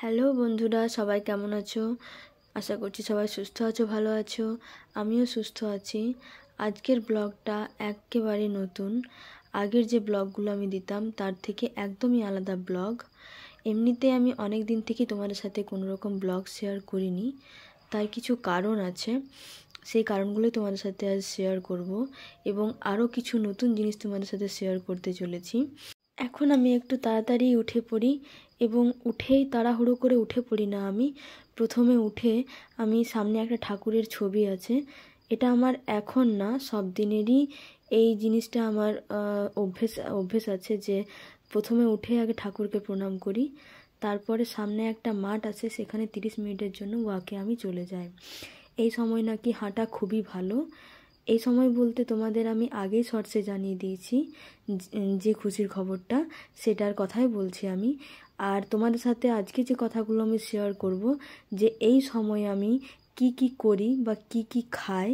Hello বন্ধুরা, সবাই কেমন আছো? আশা করছি সবাই সুস্থ আছো, ভালো আছো। আমিও সুস্থ আছি। আজকের ব্লগটা একেবারে নতুন। আগের যে ব্লগগুলো আমি দিতাম তার থেকে একদমই আলাদা ব্লগ। এমনিতে আমি অনেক দিন থেকে তোমাদের সাথে কোনো রকম ব্লগ শেয়ার করিনি, তাই কিছু কারণ আছে। সেই কারণগুলোই তোমাদের সাথে আজ শেয়ার করব এবং আরও কিছু নতুন জিনিস তোমাদের সাথে শেয়ার করতে চলেছি। এখন আমি একটু তাড়াতাড়ি উঠে পড়ি এবং উঠেই তাড়াহুড়ো করে উঠে পড়ি না। আমি প্রথমে উঠে আমি সামনে একটা ঠাকুরের ছবি আছে, এটা আমার এখন না, সব দিনেরই এই জিনিসটা আমার অভ্যেস আছে যে প্রথমে উঠে আগে ঠাকুরকে প্রণাম করি, তারপরে সামনে একটা মাঠ আছে, সেখানে 30 মিনিটের জন্য ওয়াকে আমি চলে যাই। এই সময় নাকি হাঁটা খুবই ভালো। এই সময় বলতে তোমাদের আমি আগেই শর্টসে জানিয়ে দিয়েছি যে খুশির খবরটা, সেটার কথাই বলছি আমি। আর তোমাদের সাথে আজকে যে কথাগুলো আমি শেয়ার করব, যে এই সময় আমি কি কি করি বা কি কি খাই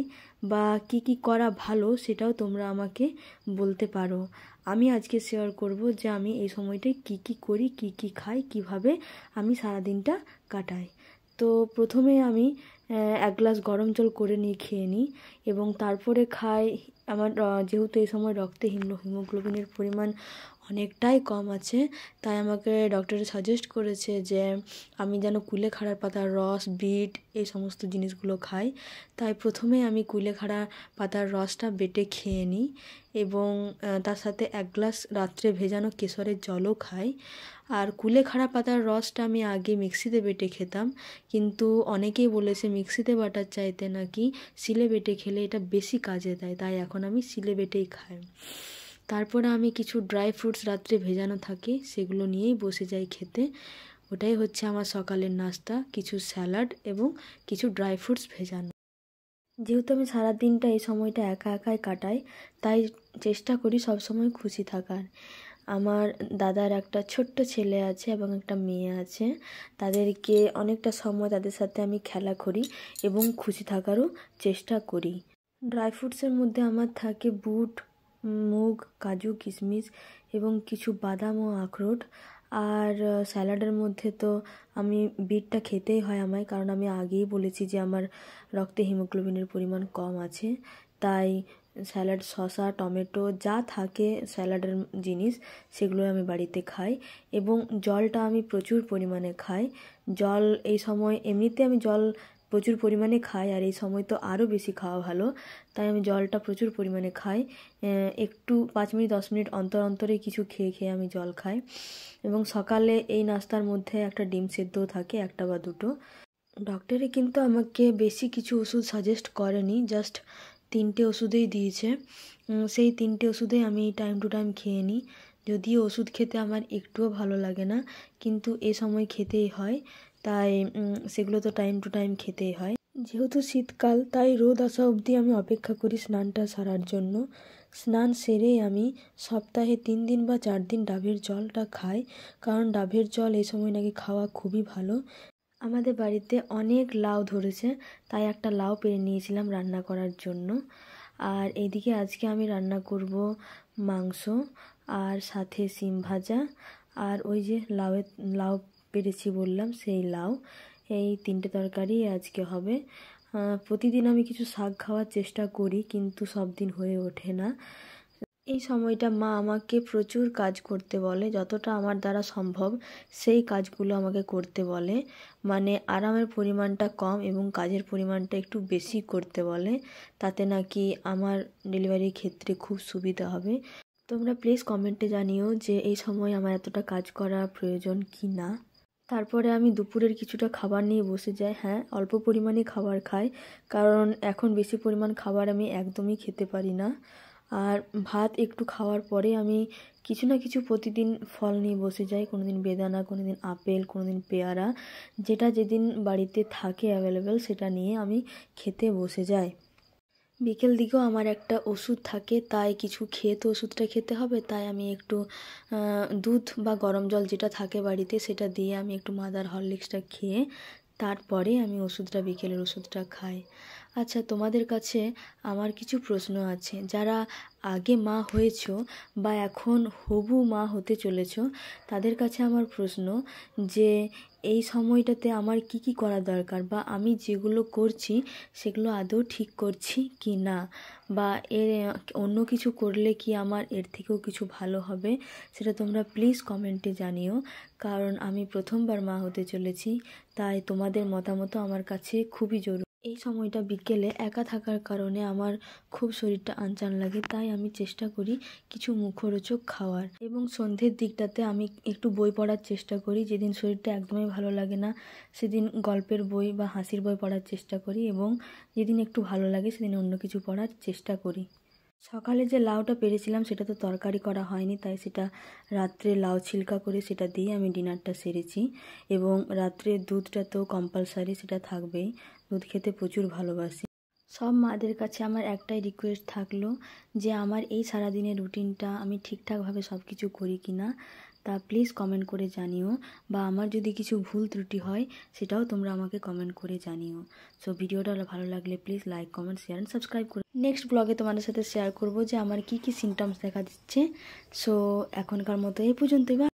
বা কি কি করা ভালো, সেটাও তোমরা আমাকে বলতে পারো। আমি আজকে শেয়ার করব যে আমি এই সময়টায় কি কি করি, কি কি খাই, কিভাবে আমি সারাদিনটা কাটাই। তো প্রথমে আমি 1 গ্লাস গরম জল করে নিয়ে খেয়ে নিই এবং তারপরে খাই। আমার যেহেতু এই সময় রক্তে হিমোগ্লোবিনের পরিমাণ অনেকটাই কম আছে, তাই আমাকে ডক্টরে সাজেস্ট করেছে যে আমি যেন কুলেখাড়ার পাতার রস, বিট, এই সমস্ত জিনিসগুলো খাই। তাই প্রথমে আমি কুলেখাড়া পাতার রসটা বেটে খেয়ে নিই এবং তার সাথে 1 গ্লাস রাত্রে ভেজানো কেশরের জলও খাই। আর কুলেখাড়া পাতার রসটা আমি আগে মিক্সিতে বেটে খেতাম, কিন্তু অনেকেই বলেছে মিক্সিতে বাটার চাইতে নাকি শিলে বেটে খেলে এটা বেশি কাজে দেয়, তাই এখন আমি শিলে বেটেই খাই। তারপরে আমি কিছু ড্রাই ফ্রুটস রাত্রে ভেজানো থাকে, সেগুলো নিয়েই বসে যাই খেতে। ওটাই হচ্ছে আমার সকালের নাস্তা, কিছু স্যালাড এবং কিছু ড্রাই ফ্রুটস ভেজানো। যেহেতু আমি সারাদিনটা এই সময়টা একা একাই কাটাই, তাই চেষ্টা করি সবসময় খুশি থাকার। আমার দাদার একটা ছোট্ট ছেলে আছে এবং একটা মেয়ে আছে, তাদেরকে অনেকটা সময় তাদের সাথে আমি খেলা করি এবং খুশি থাকারও চেষ্টা করি। ড্রাই ফ্রুটসের মধ্যে আমার থাকে বুট, মুগ, কাজু, কিশমিশ এবং কিছু বাদাম ও আখরোট। আর স্যালাডের মধ্যে তো আমি বিটটা খেতেই হয় আমায়, কারণ আমি আগেই বলেছি যে আমার রক্তে হিমোগ্লোবিনের পরিমাণ কম আছে। তাই স্যালাড, শসা, টমেটো যা থাকে স্যালাডের জিনিস, সেগুলো আমি বাড়িতে খাই এবং জলটা আমি প্রচুর পরিমাণে খাই। জল এই সময় এমনিতে আমি জল প্রচুর পরিমাণে খাই, আর এই সময় তো আরও বেশি খাওয়া ভালো, তাই আমি জলটা প্রচুর পরিমাণে খাই। একটু 5 মিনিট 10 মিনিট অন্তর অন্তরে কিছু খেয়ে খেয়ে আমি জল খাই এবং সকালে এই নাস্তার মধ্যে একটা ডিম সেদ্ধও থাকে, 1টা বা 2টো। ডক্টরে কিন্তু আমাকে বেশি কিছু ওষুধ সাজেস্ট করেনি, জাস্ট 3টে ওষুধেই দিয়েছে। সেই 3টে ওষুধেই আমি টাইম টু টাইম খেয়ে নিই। যদিও ওষুধ খেতে আমার একটুও ভালো লাগে না, কিন্তু এ সময় খেতেই হয়, তাই সেগুলো তো টাইম টু টাইম খেতেই হয়। যেহেতু শীতকাল, তাই রোদ আসা অবধি আমি অপেক্ষা করি স্নানটা সারার জন্য। স্নান সেরেই আমি সপ্তাহে 3 দিন বা 4 দিন ডাবের জলটা খাই, কারণ ডাবের জল এই সময় নাকি খাওয়া খুবই ভালো। আমাদের বাড়িতে অনেক লাউ ধরেছে, তাই একটা লাউ পেরে নিয়েছিলাম রান্না করার জন্য। আর এদিকে আজকে আমি রান্না করব মাংস আর সাথে শিম ভাজা, আর ওই যে লাউ পেরেছি বললাম, সেই লাউ। এই 3টে তরকারি আজকে হবে। প্রতিদিন আমি কিছু শাক খাওয়ার চেষ্টা করি, কিন্তু সব দিন হয়ে ওঠে না। এই সময়টা মা আমাকে প্রচুর কাজ করতে বলে, যতটা আমার দ্বারা সম্ভব সেই কাজগুলো আমাকে করতে বলে। মানে আরামের পরিমাণটা কম এবং কাজের পরিমাণটা একটু বেশি করতে বলে, তাতে নাকি আমার ডেলিভারির ক্ষেত্রে খুব সুবিধা হবে। তোমরা প্লিজ কমেন্টে জানিও যে এই সময় আমার এতটা কাজ করা প্রয়োজন কি না। তারপরে আমি দুপুরের কিছুটা খাবার নিয়ে বসে যাই। হ্যাঁ, অল্প পরিমাণে খাবার খাই, কারণ এখন বেশি পরিমাণ খাবার আমি একদমই খেতে পারি না। আর ভাত একটু খাওয়ার পরে আমি কিছু না কিছু প্রতিদিন ফল নিয়ে বসে যাই, কোনোদিন বেদানা, কোনোদিন আপেল, কোনোদিন পেয়ারা, যেটা যেদিন বাড়িতে থাকে অ্যাভেলেবেল সেটা নিয়ে আমি খেতে বসে যাই। বিকেল দিকেও আমার একটা ওষুধ থাকে, তাই কিছু খেয়ে তো ওষুধটা খেতে হবে, তাই আমি একটু দুধ বা গরম জল যেটা থাকে বাড়িতে সেটা দিয়ে আমি একটু মাদার হরলিক্সটা খেয়ে তারপরে আমি বিকেলের ওষুধটা খাই। আচ্ছা, তোমাদের কাছে আমার কিছু প্রশ্ন আছে। যারা আগে মা হয়েছো বা এখন হবু মা হতে চলেছো, তাদের কাছে আমার প্রশ্ন যে এই সময়টাতে আমার কি কি করা দরকার, বা আমি যেগুলো করছি সেগুলো আদৌ ঠিক করছি কি না, বা এর অন্য কিছু করলে কি আমার এর থেকেও কিছু ভালো হবে, সেটা তোমরা প্লিজ কমেন্টে জানিও। কারণ আমি প্রথমবার মা হতে চলেছি, তাই তোমাদের মতামত আমার কাছে খুবই জরুরি। এই সময়টা বিকেলে একা থাকার কারণে আমার খুব শরীরটা আনচান লাগে, তাই আমি চেষ্টা করি কিছু মুখরোচক খাওয়ার, এবং সন্ধ্যের দিকটাতে আমি একটু বই পড়ার চেষ্টা করি। যেদিন শরীরটা একদমই ভালো লাগে না সেদিন গল্পের বই বা হাসির বই পড়ার চেষ্টা করি, এবং যেদিন একটু ভালো লাগে সেদিন অন্য কিছু পড়ার চেষ্টা করি। সকালে যে লাউটা পেরেছিলাম সেটা তো তরকারি করা হয়নি, তাই সেটা রাত্রে লাউ ছিলকা করে সেটা দিয়ে আমি ডিনারটা সেরেছি। এবং রাত্রে দুধটা তো কম্পালসারি, সেটা থাকবেই। দুধ খেতে প্রচুর ভালোবাসি। সব মাদের কাছে আমার একটাই রিকোয়েস্ট থাকলো যে আমার এই সারাদিনের রুটিনটা আমি ঠিকঠাকভাবে সব কিছু করি কি না তা প্লিজ কমেন্ট করে জানিও, বা আমার যদি কিছু ভুল ত্রুটি হয় সেটাও তোমরা আমাকে কমেন্ট করে জানিও। সো ভিডিওটা ভালো লাগলে please like, comment, share and subscribe করো। নেক্সট ব্লগে তোমাদের সাথে শেয়ার করব যে আমার কি কি সিমটমস দেখা দিচ্ছে। সো এখনকার মতো এই পর্যন্তই।